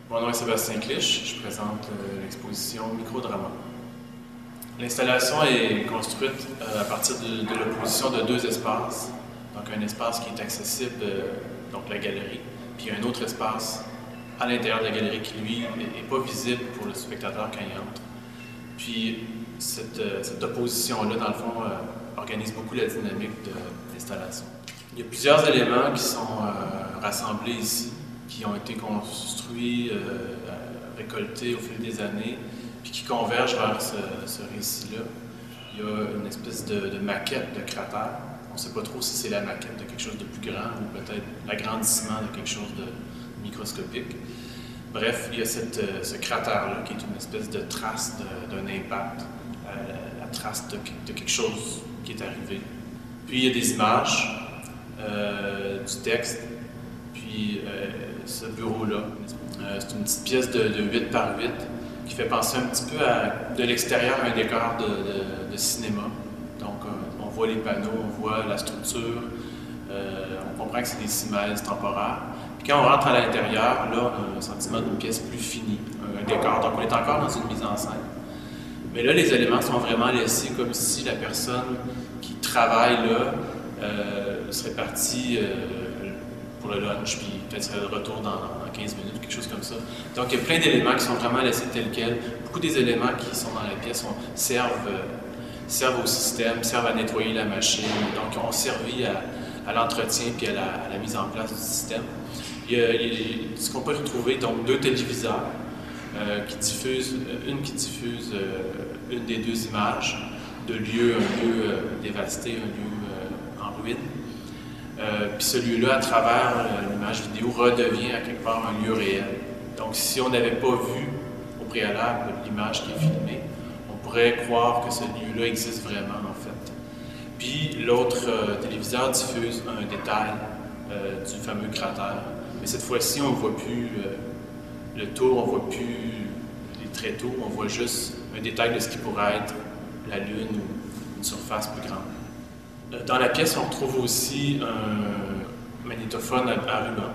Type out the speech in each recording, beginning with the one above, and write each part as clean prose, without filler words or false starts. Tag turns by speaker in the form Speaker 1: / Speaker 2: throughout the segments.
Speaker 1: Mon nom est Sébastien Clich, je présente l'exposition Microdrama. L'installation est construite à partir de l'opposition de deux espaces. Donc un espace qui est accessible, donc la galerie, puis un autre espace à l'intérieur de la galerie qui, lui, n'est pas visible pour le spectateur quand il entre. Puis cette opposition-là, dans le fond, organise beaucoup la dynamique de l'installation. Il y a plusieurs éléments qui sont rassemblés ici, qui ont été construits, récoltés au fil des années, puis qui convergent vers ce récit-là. Il y a une espèce de maquette de cratère. On ne sait pas trop si c'est la maquette de quelque chose de plus grand ou peut-être l'agrandissement de quelque chose de microscopique. Bref, il y a ce cratère-là qui est une espèce de trace d'un impact, la trace de quelque chose qui est arrivé. Puis il y a des images, du texte, puis ce bureau-là. C'est une petite pièce de 8 par 8 qui fait penser un petit peu de l'extérieur à un décor de cinéma. Donc on voit les panneaux, on voit la structure, on comprend que c'est des simèses temporaires. Puis quand on rentre à l'intérieur, là, on a un sentiment d'une pièce plus finie, un décor. Donc on est encore dans une mise en scène. Mais là, les éléments sont vraiment laissés comme si la personne qui travaille là serait partie pour le lunch, puis peut-être serait de retour dans 15 minutes, quelque chose comme ça. Donc il y a plein d'éléments qui sont vraiment laissés tels quels. Beaucoup des éléments qui sont dans la pièce servent au système, servent à nettoyer la machine, donc ont servi à l'entretien puis à la mise en place du système. Il y a ce qu'on peut retrouver, donc deux téléviseurs qui diffusent une des deux images de un lieu dévasté, un lieu en ruine. Puis ce lieu-là, à travers l'image vidéo, redevient à quelque part un lieu réel. Donc si on n'avait pas vu au préalable l'image qui est filmée, on pourrait croire que ce lieu-là existe vraiment en fait. Puis l'autre téléviseur diffuse un détail du fameux cratère. Mais cette fois-ci, on ne voit plus le tour, on ne voit plus les tréteaux, on voit juste un détail de ce qui pourrait être la Lune ou une surface plus grande. Dans la pièce, on retrouve aussi un magnétophone à ruban,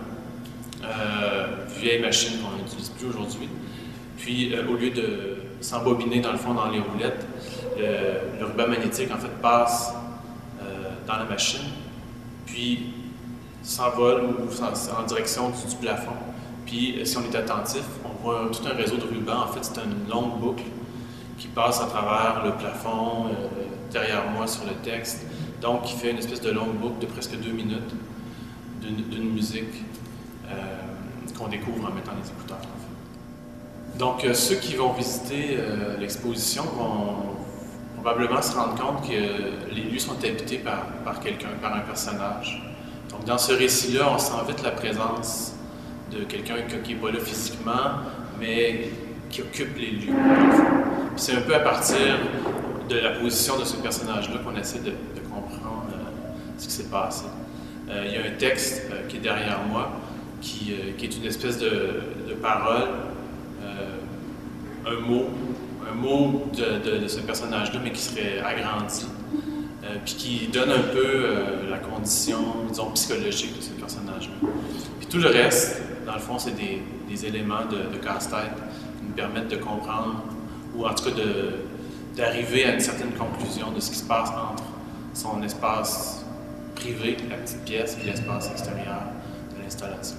Speaker 1: vieille machine qu'on n'utilise plus aujourd'hui. Puis, au lieu de s'embobiner dans le fond dans les roulettes, le ruban magnétique en fait passe dans la machine, puis s'envole en direction du plafond. Puis, si on est attentif, on voit tout un réseau de rubans. En fait, c'est une longue boucle qui passe à travers le plafond, derrière moi sur le texte. Donc, qui fait une espèce de longue boucle de presque 2 minutes d'une musique qu'on découvre en mettant les écouteurs. En fait. Donc, ceux qui vont visiter l'exposition vont probablement se rendre compte que les lieux sont habités par quelqu'un, par un personnage. Donc, dans ce récit-là, on sent vite la présence de quelqu'un qui n'est pas là physiquement, mais qui occupe les lieux. C'est un peu à partir de la position de ce personnage-là qu'on essaie de comprendre ce qui s'est passé. Il y a un texte qui est derrière moi, qui est une espèce de parole, un mot de ce personnage-là, mais qui serait agrandi, puis qui donne un peu la condition, disons, psychologique de ce personnage-là. Puis tout le reste, dans le fond, c'est des éléments de casse-tête qui nous permettent de comprendre, ou en tout cas d'arriver à une certaine conclusion de ce qui se passe entre son espace privé, la petite pièce, et l'espace extérieur de l'installation.